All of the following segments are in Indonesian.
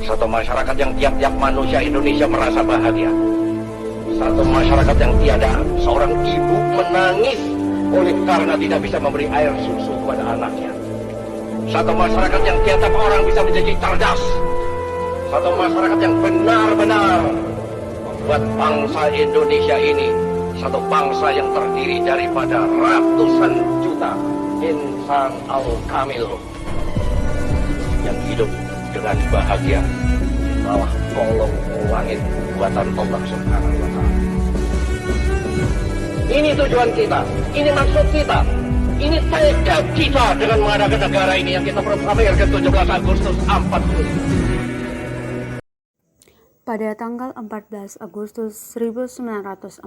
Satu masyarakat yang tiap-tiap manusia Indonesia merasa bahagia. Satu masyarakat yang tiada seorang ibu menangis oleh karena tidak bisa memberi air susu kepada anaknya. Satu masyarakat yang tiap-tiap orang bisa menjadi cerdas. Satu masyarakat yang benar-benar membuat bangsa Indonesia ini satu bangsa yang terdiri daripada ratusan juta insan al-kamil yang hidup dengan bahagia di bawah kolong langit buatan Allah Subhanahu wa Ta'ala. Ini tujuan kita, ini maksud kita, ini tekad kita dengan mengadakan negara ini yang kita proklamirkan 17 Agustus 45. Pada tanggal 14 Agustus 1945,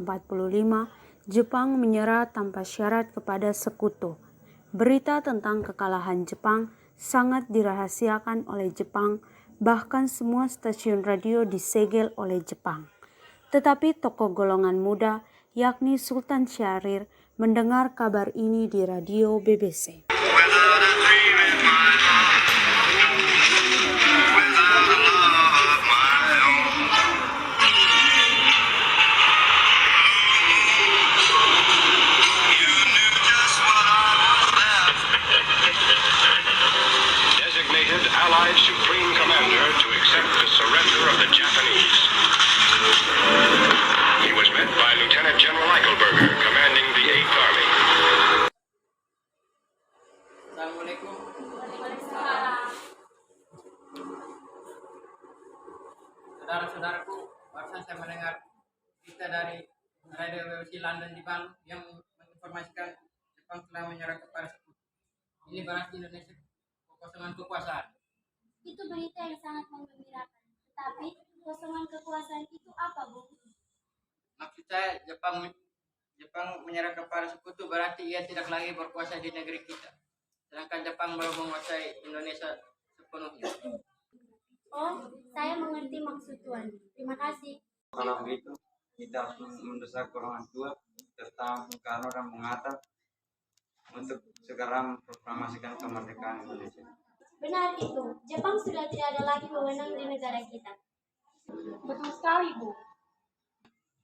Jepang menyerah tanpa syarat kepada sekutu. Berita tentang kekalahan Jepang sangat dirahasiakan oleh Jepang, bahkan semua stasiun radio disegel oleh Jepang. Tetapi tokoh golongan muda, yakni Sultan Syahrir, mendengar kabar ini di radio BBC. Allied Supreme Commander to accept the surrender of the Japanese. He was met by Lieutenant General Eichelberger, commanding the 8th Army. Assalamualaikum. Saudara-saudaraku, barusan saya mendengar berita dari Radio BBC London di Bali yang menginformasikan Jepang telah menyerah kepada sekutu. Ini berarti Indonesia kekosongan kekuasaan. Itu berita yang sangat menggembirakan. Tetapi kekosongan kekuasaan itu apa, Bu? Maksud saya Jepang menyerah kepada sekutu berarti ia tidak lagi berkuasa di negeri kita. Sedangkan Jepang belum menguasai Indonesia sepenuhnya. Oh, saya mengerti maksud Tuan. Terima kasih. Kalau begitu, kita harus mendesak orang tua serta Bung Karno dan Bung Hatta untuk segera memproklamasikan kemerdekaan Indonesia. Benar itu, Jepang sudah tidak ada lagi wewenang di negara kita. Betul sekali, Bu.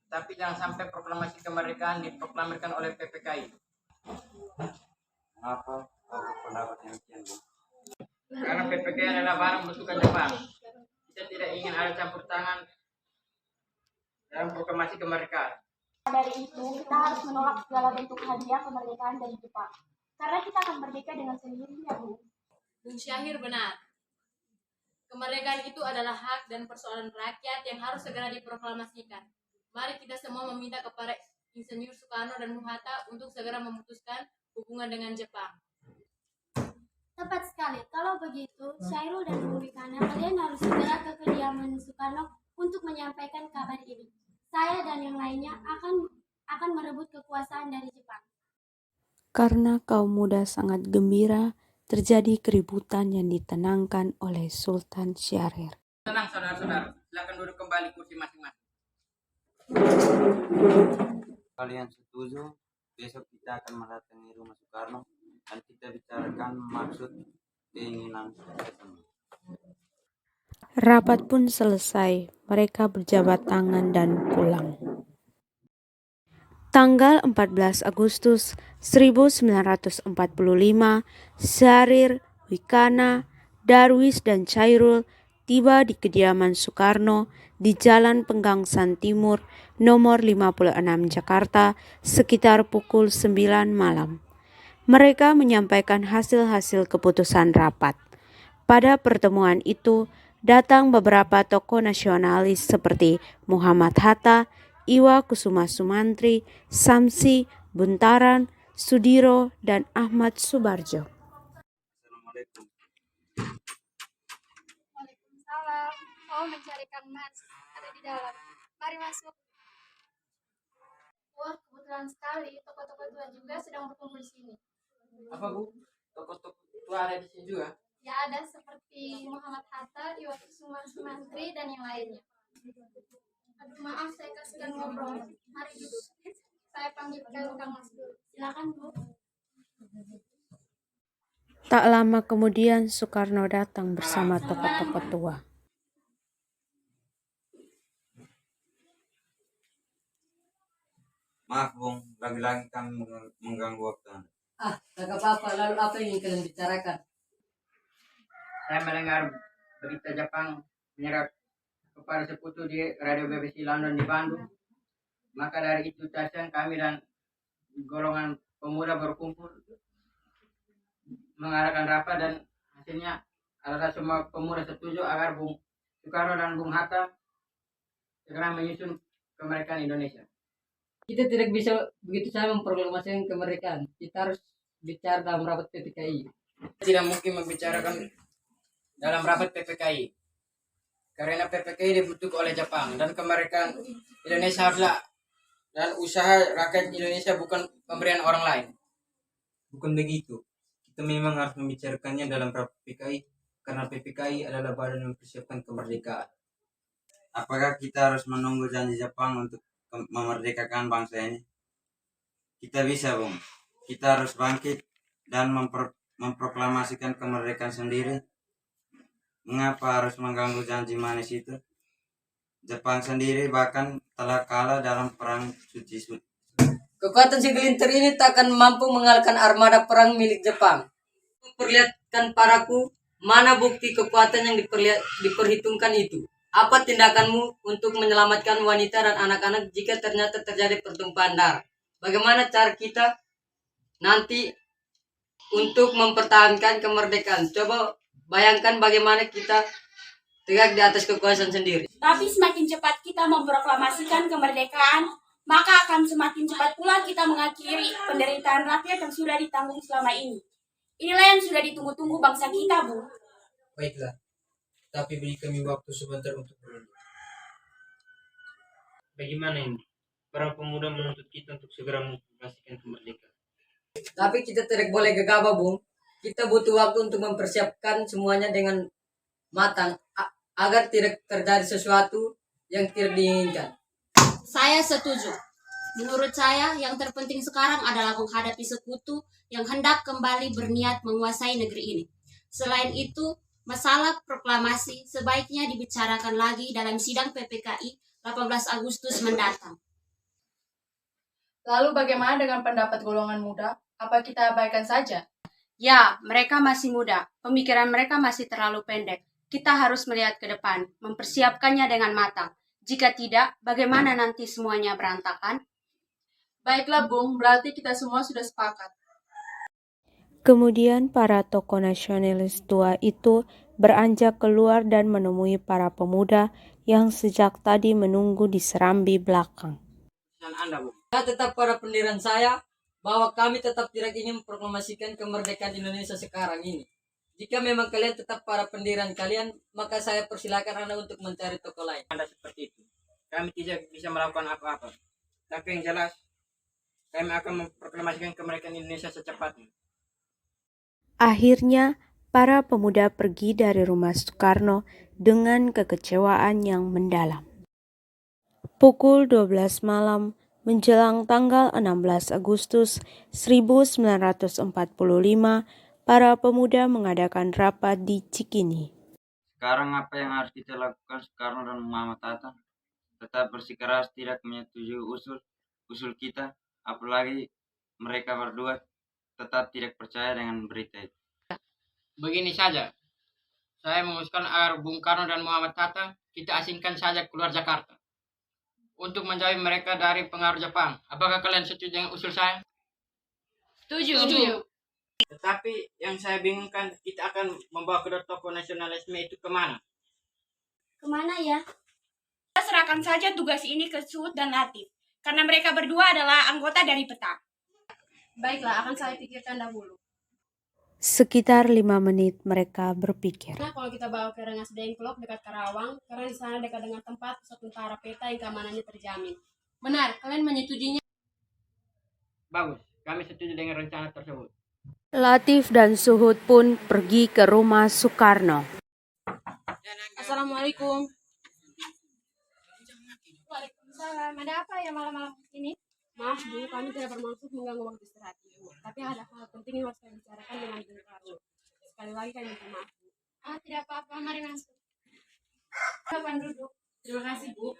Tapi jangan sampai proklamasi kemerdekaan diproklamirkan oleh PPKI. Kenapa kau berpendapat demikian, Bu? Karena PPKI adalah barang bentukan Jepang. Kita tidak ingin ada campur tangan dalam proklamasi kemerdekaan. Dari itu, kita harus menolak segala bentuk hadiah kemerdekaan dari Jepang. Karena kita akan merdeka dengan sendirinya, Bu. Bung Syahrir benar. Kemerdekaan itu adalah hak dan persoalan rakyat yang harus segera diproklamasikan. Mari kita semua meminta kepada Insinyur Soekarno dan Bung Hatta untuk segera memutuskan hubungan dengan Jepang. Tepat sekali. Kalau begitu, Syairul dan Bu Wikana, kalian harus segera ke kediaman Soekarno untuk menyampaikan kabar ini. Saya dan yang lainnya akan merebut kekuasaan dari Jepang. Karena kaum muda sangat gembira, terjadi keributan yang ditenangkan oleh Sultan Syahrir. Tenang saudara-saudara, silakan duduk kembali kursi masing-masing. Kalian setuju? Besok kita akan mendatangi rumah Soekarno dan kita bicarakan maksud keinginan kita semua. Rapat pun selesai, mereka berjabat tangan dan pulang. Tanggal 14 Agustus 1945, Syahrir, Wikana, Darwis, dan Chairul tiba di kediaman Soekarno di Jalan Penggangsan Timur, nomor 56 Jakarta, sekitar pukul 9 malam. Mereka menyampaikan hasil-hasil keputusan rapat. Pada pertemuan itu, datang beberapa tokoh nasionalis seperti Muhammad Hatta, Iwa Kusuma Sumantri, Samsi, Buntaran, Sudiro, dan Ahmad Subarjo. Assalamualaikum. Waalaikumsalam. Oh, mencari Kang Mas. Ada di dalam. Mari masuk. Wah, kebetulan sekali. Tokoh-tokoh tua juga sedang berkumpul di sini. Apa Bu? Tokoh-tokoh tua ada di sini juga? Ya, ada seperti Muhammad Hatta, Iwa Kusuma Sumantri, dan yang lainnya. Aduh, maaf, saya kasihkan ngobrol. Mari duduk. Saya panggilkan Kang Mas dulu. Silakan, Bu. Tak lama kemudian Soekarno datang bersama tokoh-tokoh tua. lagi kami mengganggu waktu Anda. Tak apa-apa. Lalu apa yang ingin kalian bicarakan? Saya mendengar berita Jepang menyerang kepada sekutu di Radio BBC London di Bandung. Maka dari itu kami dan golongan pemuda berkumpul mengadakan rapat dan hasilnya adalah semua pemuda setuju agar Bung Soekarno dan Bung Hatta segera menyusun kemerdekaan Indonesia. Kita tidak bisa begitu saja memproklamasikan kemerdekaan. Kita harus bicara dalam rapat PPKI. Tidak mungkin membicarakan dalam rapat PPKI karena PPKI dibutuhkan oleh Jepang dan kemerdekaan Indonesia haruslah dan usaha rakyat Indonesia bukan pemberian orang lain. Bukan begitu. Kita memang harus membicarakannya dalam rapat PPKI karena PPKI adalah badan yang mempersiapkan kemerdekaan. Apakah kita harus menunggu janji Jepang untuk memerdekakan bangsa ini? Kita bisa, Bung. Kita harus bangkit dan memproklamasikan kemerdekaan sendiri. Mengapa harus mengganggu janji manis itu? Jepang sendiri bahkan telah kalah dalam perang suci. Kekuatan segelintir ini tak akan mampu mengalahkan armada perang milik Jepang. Perlihatkan padaku mana bukti kekuatan yang diperhitungkan itu. Apa tindakanmu untuk menyelamatkan wanita dan anak-anak jika ternyata terjadi pertumpahan darah? Bagaimana cara kita nanti untuk mempertahankan kemerdekaan? Coba bayangkan bagaimana kita tegak di atas kekuasaan sendiri. Tapi semakin cepat kita memproklamasikan kemerdekaan, maka akan semakin cepat pula kita mengakhiri penderitaan rakyat yang sudah ditanggung selama ini. Inilah yang sudah ditunggu-tunggu bangsa kita, Bu. Baiklah, tapi beri kami waktu sebentar untuk berunding. Bagaimana ini? Para pemuda menuntut kita untuk segera memproklamasikan kemerdekaan. Tapi kita tidak boleh gegabah, Bung. Kita butuh waktu untuk mempersiapkan semuanya dengan matang agar tidak terjadi sesuatu yang tidak diinginkan. Saya setuju. Menurut saya, yang terpenting sekarang adalah menghadapi sekutu yang hendak kembali berniat menguasai negeri ini. Selain itu, masalah proklamasi sebaiknya dibicarakan lagi dalam sidang PPKI 18 Agustus mendatang. Lalu bagaimana dengan pendapat golongan muda? Apa kita abaikan saja? Ya, mereka masih muda. Pemikiran mereka masih terlalu pendek. Kita harus melihat ke depan, mempersiapkannya dengan matang. Jika tidak, bagaimana nanti semuanya berantakan? Baiklah, Bung. Berarti kita semua sudah sepakat. Kemudian para tokoh nasionalis tua itu beranjak keluar dan menemui para pemuda yang sejak tadi menunggu di serambi belakang. Anda, Bu. Saya tetap pada pendirian saya bahwa kami tetap tidak ingin memproklamasikan kemerdekaan Indonesia sekarang ini. Jika memang kalian tetap pada pendirian kalian, maka saya persilakan Anda untuk mencari toko lain. Anda seperti itu. Kami tidak bisa melakukan apa-apa. Tapi yang jelas, kami akan memproklamasikan kemerdekaan Indonesia secepatnya. Akhirnya, para pemuda pergi dari rumah Soekarno dengan kekecewaan yang mendalam. Pukul 12 malam menjelang tanggal 16 Agustus 1945, para pemuda mengadakan rapat di Cikini. Sekarang apa yang harus kita lakukan Soekarno dan Muhammad Hatta? Tetap bersikeras tidak menyetujui usul kita, apalagi mereka berdua tetap tidak percaya dengan berita itu. Begini saja, saya mengusulkan agar Bung Karno dan Muhammad Hatta kita asingkan saja keluar Jakarta untuk menjauhi mereka dari pengaruh Jepang. Apakah kalian setuju dengan usul saya? Setuju. Tetapi yang saya bingungkan, kita akan membawa kedua tokoh nasionalisme itu kemana? Kemana ya? Kita serahkan saja tugas ini ke Suud dan Latif, karena mereka berdua adalah anggota dari PETA. Baiklah, akan saya pikirkan dahulu. Sekitar 5 menit mereka berpikir. Nah, kalau kita bawa ke Rengas Dengklok dekat Karawang, karena di sana dekat dengan tempat pusat tentara PETA yang keamanannya terjamin. Benar, kalian menyetujuinya? Bagus, kami setuju dengan rencana tersebut. Latif dan Suhud pun pergi ke rumah Soekarno. Assalamualaikum. Waalaikumsalam. Ada apa ya malam-malam ini? Maaf Bu, kami tidak bermaksud mengganggu waktu istirahat Ibu. Tapi ada hal penting yang harus kami bicarakan dengan Bung Karno. Sekali lagi kami minta maaf Bu. Tidak apa-apa, mari masuk. Kapan duduk? Terima kasih Bu.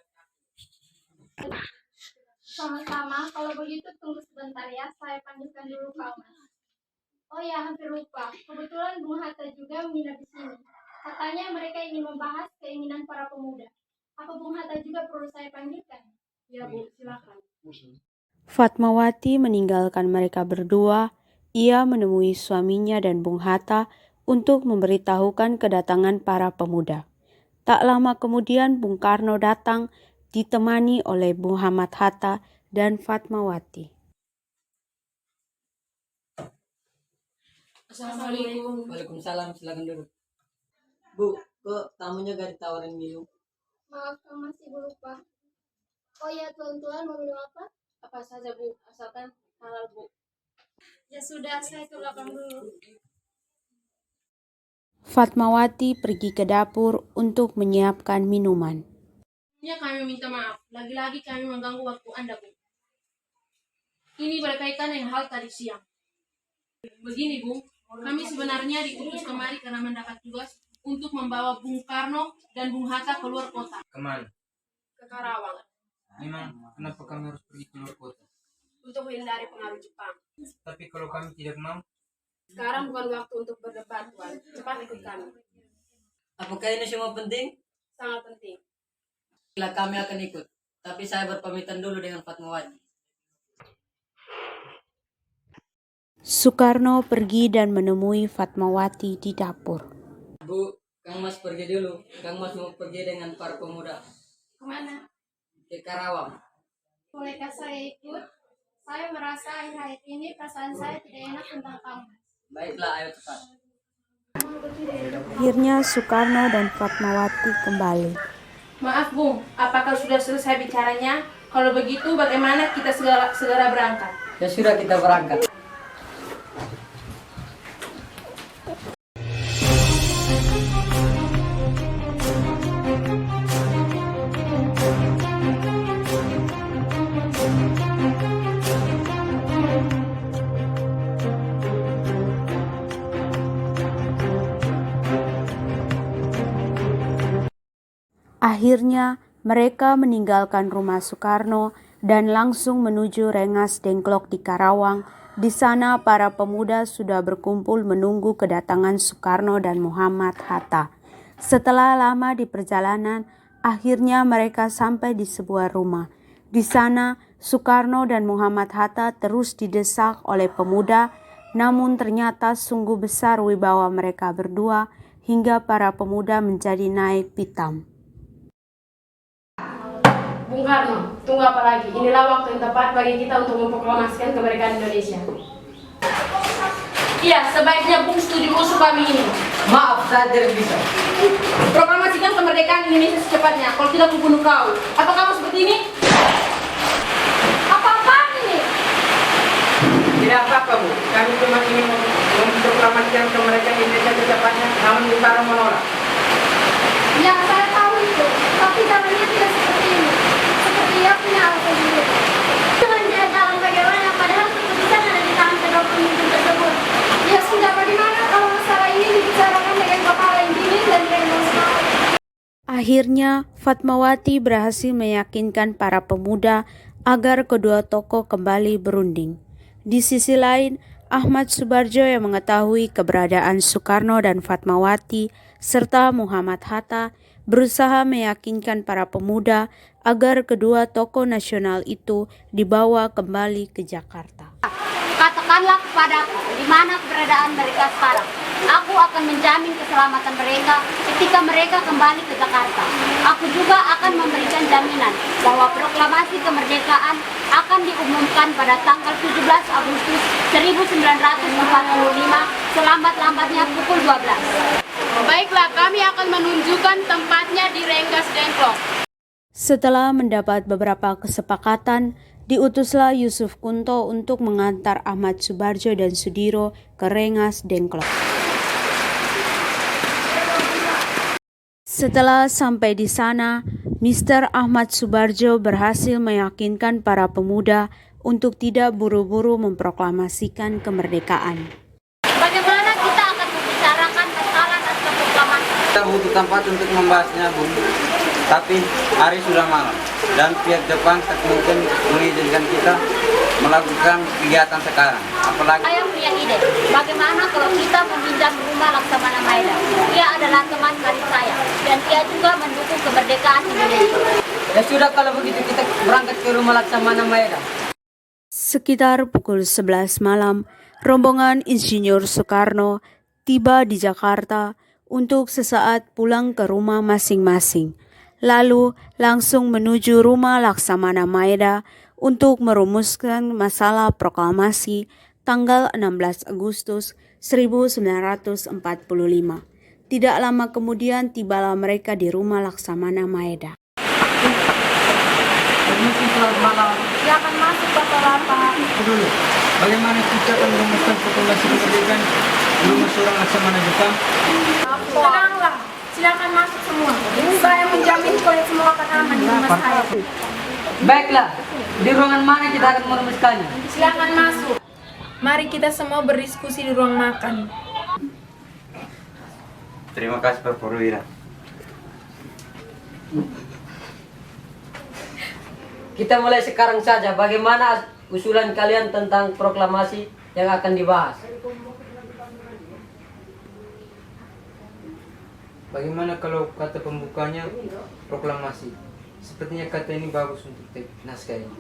Sama-sama, kalau begitu tunggu sebentar ya, saya panggilkan dulu Kak Mas. Oh ya, hampir lupa. Kebetulan Bung Hatta juga menginap di sini. Katanya mereka ingin membahas keinginan para pemuda. Apa Bung Hatta juga perlu saya panggilkan? Ya Bu, silakan. Fatmawati meninggalkan mereka berdua. Ia menemui suaminya dan Bung Hatta untuk memberitahukan kedatangan para pemuda. Tak lama kemudian Bung Karno datang ditemani oleh Muhammad Hatta dan Fatmawati. Assalamualaikum. Waalaikumsalam, silakan duduk. Bu, kok tamunya gak ditawarin minum? Maaf, Kak Mas, ibu lupa. Oh ya, tuan-tuan mau minum apa? Apa saja Bu, asalkan halal Bu. Ya sudah, saya ke belakang dulu. Fatmawati pergi ke dapur untuk menyiapkan minuman. Ya, kami minta maaf. Lagi-lagi kami mengganggu waktu Anda, Bu. Ini berkaitan dengan hal tadi siang. Begini, Bu. Kami sebenarnya diutus kemari karena mendapat tugas untuk membawa Bung Karno dan Bung Hatta keluar kota. Kemana? Ke Karawang. Memang kenapa kami harus pergi keluar kota? Untuk menghindari pengaruh Jepang. Tapi kalau kami tidak mau, Sekarang bukan waktu untuk berdebat, Tuan. Cepat ikut kami. Apakah ini semua penting? Sangat penting. Bila kami akan ikut, tapi saya berpamitan dulu dengan Fatmawati. Soekarno pergi dan menemui Fatmawati di dapur. Bu, Kang Mas pergi dulu. Kang Mas mau pergi dengan para pemuda Kemana? ke Karawang. Bolehkah saya ikut? Saya merasa akhir-akhir ini perasaan saya tidak enak tentang kamu. Baiklah, ayo cepat. Akhirnya Soekarno dan Fatmawati kembali. Maaf, Bung. Apakah sudah selesai bicaranya? Kalau begitu, bagaimana kita segera berangkat? Ya sudah, kita berangkat. Akhirnya mereka meninggalkan rumah Soekarno dan langsung menuju Rengas Dengklok di Karawang. Di sana para pemuda sudah berkumpul menunggu kedatangan Soekarno dan Muhammad Hatta. Setelah lama di perjalanan, akhirnya mereka sampai di sebuah rumah. Di sana Soekarno dan Muhammad Hatta terus didesak oleh pemuda, namun ternyata sungguh besar wibawa mereka berdua hingga para pemuda menjadi naik pitam. Bung Karno, tunggu apa lagi? Inilah waktu yang tepat bagi kita untuk memproklamasikan kemerdekaan Indonesia. Iya, sebaiknya Bung setuju musuh kami ini. Maaf, saya tidak bisa. Proklamasikan kemerdekaan Indonesia secepatnya. Kalau tidak, aku bunuh kau. Apa kamu seperti ini? Apa-apaan ini? Tidak apa-apa, Bu. Kami cuma ingin memproklamasikan kemerdekaan Indonesia secepatnya, namun Bung menolak. Ya, saya tahu itu. Tapi caranya tidak seperti ini. Seperti ia punya alasan sendiri. Dengan jalan bagaimana, padahal keputusan ada di tangan kedua pemimpin tersebut. Ya sudah, bagaimana kalau masalah ini dibicarakan dengan kepala yang dingin dan dengan emosional? Akhirnya, Fatmawati berhasil meyakinkan para pemuda agar kedua tokoh kembali berunding. Di sisi lain, Ahmad Subarjo yang mengetahui keberadaan Soekarno dan Fatmawati serta Muhammad Hatta berusaha meyakinkan para pemuda agar kedua tokoh nasional itu dibawa kembali ke Jakarta. Katakanlah kepadaku di mana keberadaan mereka sekarang. Aku akan menjamin keselamatan mereka ketika mereka kembali ke Jakarta. Aku juga akan memberikan jaminan bahwa proklamasi kemerdekaan akan diumumkan pada tanggal 17 Agustus 1945 selambat-lambatnya pukul 12. Baiklah, kami akan menunjukkan tempatnya di Rengas Dengklok. Setelah mendapat beberapa kesepakatan, diutuslah Yusuf Kunto untuk mengantar Ahmad Subarjo dan Sudiro ke Rengas Dengklok. Setelah sampai di sana, Mr. Ahmad Subarjo berhasil meyakinkan para pemuda untuk tidak buru-buru memproklamasikan kemerdekaan. Bagaimana kita akan membicarakan masalah naskah proklamasi? kita butuh tempat untuk membahasnya, Bu. Tapi hari sudah malam. dan pihak Jepang tak mungkin mengizinkan kita melakukan kegiatan sekarang. Apalagi Saya punya ide, bagaimana kalau kita meminjam rumah Laksamana Maeda? Dia adalah teman karib saya, dan dia juga mendukung kemerdekaan Indonesia. Ya sudah, kalau begitu kita berangkat ke rumah Laksamana Maeda. Sekitar pukul 11 malam, rombongan Insinyur Soekarno tiba di Jakarta untuk sesaat pulang ke rumah masing-masing. Lalu langsung menuju rumah Laksamana Maeda untuk merumuskan masalah proklamasi tanggal 16 Agustus 1945. Tidak lama kemudian tibalah mereka di rumah Laksamana Maeda. Permisi, selamat malam. Silakan masuk Bapak-bapak. dulu, bagaimana kita akan merumuskan proklamasi kemerdekaan di rumah seorang Laksamana Jepang? Tenanglah, silakan masuk semua. Saya menjamin kalian semua akan aman di rumah saya. Baiklah, di ruangan mana kita akan merumuskannya? Silakan masuk. Mari kita semua berdiskusi di ruang makan. Terima kasih Pak Purwira. Kita mulai sekarang saja. Bagaimana usulan kalian tentang proklamasi yang akan dibahas? Bagaimana kalau kata pembukanya proklamasi? Sepertinya kata ini bagus untuk naskah ini.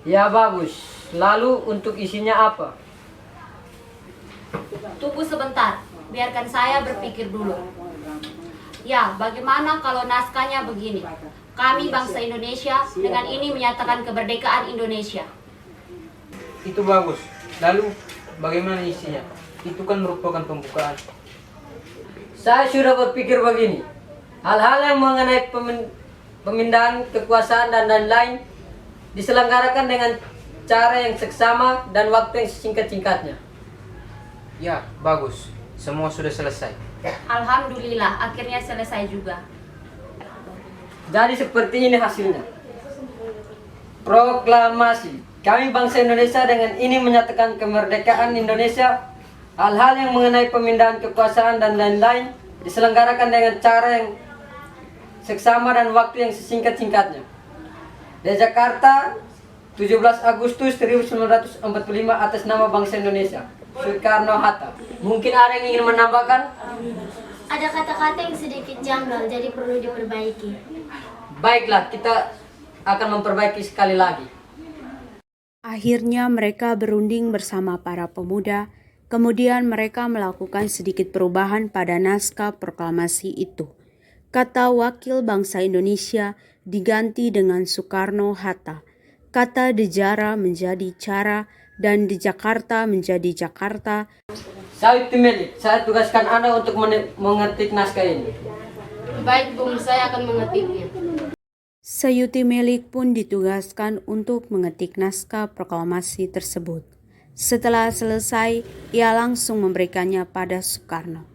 Ya bagus. Lalu untuk isinya apa? Tunggu sebentar, biarkan saya berpikir dulu. Ya, bagaimana kalau naskahnya begini? Kami bangsa Indonesia dengan ini menyatakan kemerdekaan Indonesia. Itu bagus. Lalu bagaimana isinya? Itu kan merupakan pembukaan. Saya sudah berpikir begini. Hal-hal yang mengenai pemindahan kekuasaan dan lain-lain diselenggarakan dengan cara yang seksama dan waktu yang singkat-singkatnya. Ya, bagus. Semua sudah selesai. Alhamdulillah, akhirnya selesai juga. Jadi seperti ini hasilnya. Proklamasi. Kami bangsa Indonesia dengan ini menyatakan kemerdekaan Indonesia. Hal-hal yang mengenai pemindahan kekuasaan dan lain-lain diselenggarakan dengan cara yang seksama dan waktu yang sesingkat-singkatnya. Di Jakarta, 17 Agustus 1945 atas nama bangsa Indonesia. Soekarno-Hatta. Mungkin ada yang ingin menambahkan? Ada kata-kata yang sedikit janggal, jadi perlu diperbaiki. Baiklah, kita akan memperbaiki sekali lagi. Akhirnya mereka berunding bersama para pemuda, kemudian mereka melakukan sedikit perubahan pada naskah proklamasi itu. Kata wakil bangsa Indonesia diganti dengan Soekarno-Hatta. Kata Dejara menjadi cara dan di Jakarta menjadi Jakarta. Saya Timelik, saya tugaskan Anda untuk mengetik naskah ini. Baik, Bung, saya akan mengetiknya. Sayuti Melik pun ditugaskan untuk mengetik naskah proklamasi tersebut. Setelah selesai, ia langsung memberikannya pada Soekarno.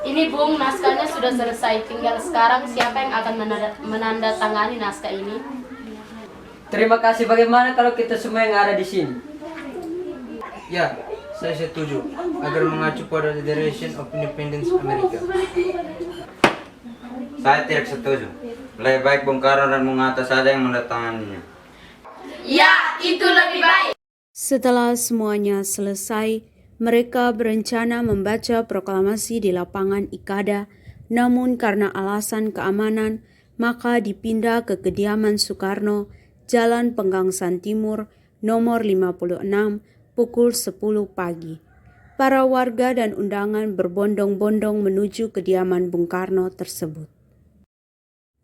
Ini, Bung, naskahnya sudah selesai. Tinggal sekarang siapa yang akan menandatangani naskah ini? Terima kasih. Bagaimana kalau kita semua yang ada di sini? Ya, saya setuju agar mengacu pada Declaration of Independence Amerika. Saya tidak setuju. Lebih baik Bung Karno dan Bung Hatta saja yang menandatanganinya. Ya, itu lebih baik. Setelah semuanya selesai, mereka berencana membaca proklamasi di lapangan Ikada, namun karena alasan keamanan, maka dipindah ke kediaman Soekarno, Jalan Penggangsaan Timur, nomor 56, pukul 10 pagi. Para warga dan undangan berbondong-bondong menuju kediaman Bung Karno tersebut.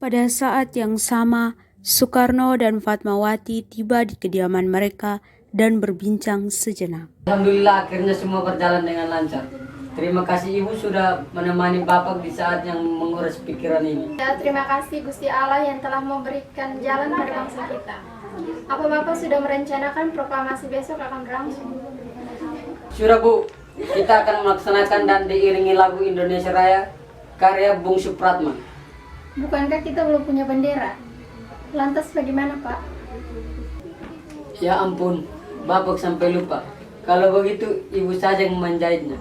Pada saat yang sama, Soekarno dan Fatmawati tiba di kediaman mereka dan berbincang sejenak. Alhamdulillah akhirnya semua berjalan dengan lancar. Terima kasih Ibu sudah menemani Bapak di saat yang menguras pikiran ini. Ya, terima kasih Gusti Allah yang telah memberikan jalan pada bangsa kita. Apa Bapak sudah merencanakan proklamasi besok akan berlangsung? Sudah Bu, kita akan melaksanakan dan diiringi lagu Indonesia Raya karya Bung Supratman. Bukankah kita belum punya bendera? Lantas bagaimana Pak? Ya ampun, Bapak sampai lupa. Kalau begitu Ibu saja yang menjahitnya.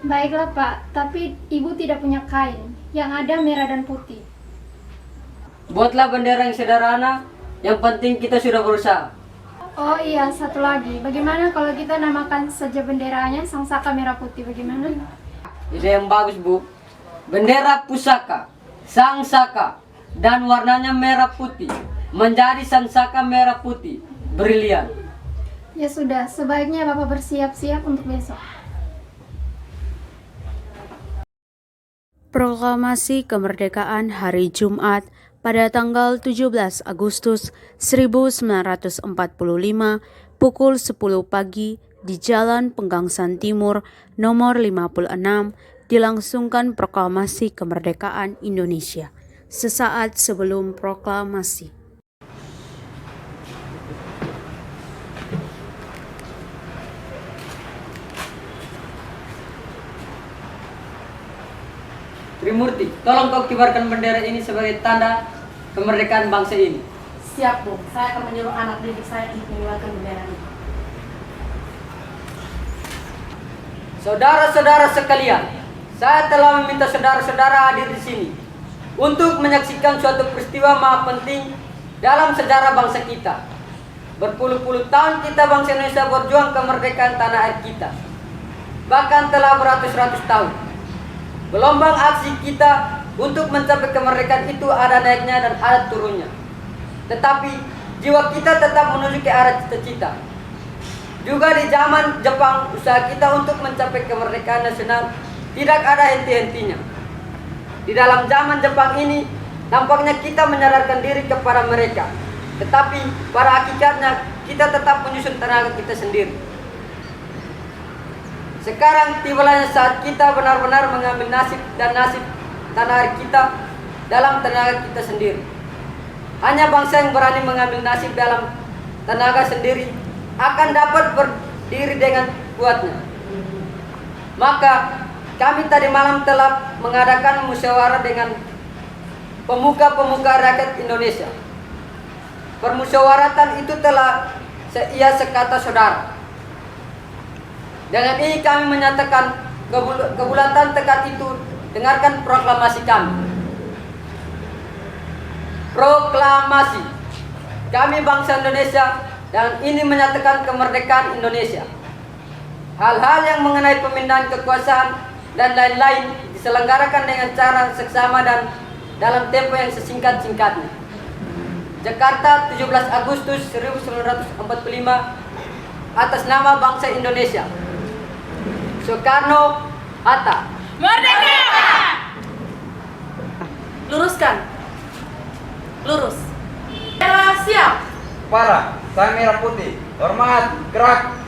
Baiklah Pak, tapi Ibu tidak punya kain. Yang ada merah dan putih. Buatlah bendera yang sederhana, yang penting kita sudah berusaha. Oh iya, satu lagi. Bagaimana kalau kita namakan saja benderanya Sang Saka Merah Putih? Bagaimana? Ide yang bagus, Bu. Bendera pusaka, Sang Saka, dan warnanya merah putih. Menjadi Sang Saka Merah Putih. Brilian. Ya sudah, sebaiknya Bapak bersiap-siap untuk besok. Proklamasi Kemerdekaan hari Jumat pada tanggal 17 Agustus 1945 pukul 10 pagi di Jalan Penggangsaan Timur nomor 56 dilangsungkan proklamasi kemerdekaan Indonesia. Sesaat sebelum proklamasi, Trimurti, tolong kau kibarkan bendera ini sebagai tanda kemerdekaan bangsa ini. Siap, Bu. Saya akan menyuruh anak didik saya untuk mengibarkan bendera ini. Saudara-saudara sekalian, saya telah meminta saudara-saudara hadir di sini untuk menyaksikan suatu peristiwa maha penting dalam sejarah bangsa kita. Berpuluh-puluh tahun kita bangsa Indonesia berjuang kemerdekaan tanah air kita. Bahkan telah beratus-ratus tahun. Gelombang aksi kita untuk mencapai kemerdekaan itu ada naiknya dan ada turunnya. Tetapi jiwa kita tetap menuju ke arah cita-cita. Juga di zaman Jepang, usaha kita untuk mencapai kemerdekaan nasional tidak ada henti-hentinya. Di dalam zaman Jepang ini, nampaknya kita menyadarkan diri kepada mereka. Tetapi pada hakikatnya kita tetap menyusun tenaga kita sendiri. Sekarang tibalah saat kita benar-benar mengambil nasib tanah air kita dalam tenaga kita sendiri. Hanya bangsa yang berani mengambil nasib dalam tenaga sendiri akan dapat berdiri dengan kuatnya. Maka kami tadi malam telah mengadakan musyawarah dengan pemuka-pemuka rakyat Indonesia. Permusyawaratan itu telah ia sekata saudara. Dengan ini kami menyatakan kebulatan tekad itu. Dengarkan proklamasi kami. Proklamasi. Kami bangsa Indonesia dan ini menyatakan kemerdekaan Indonesia. Hal-hal yang mengenai pemindahan kekuasaan dan lain-lain diselenggarakan dengan cara seksama dan dalam tempo yang sesingkat-singkatnya. Jakarta, 17 Agustus 1945, atas nama bangsa Indonesia. Soekarno, Hatta. Merdeka! Luruskan. Lurus. Merah siap. Para, sang merah putih. Hormat, gerak.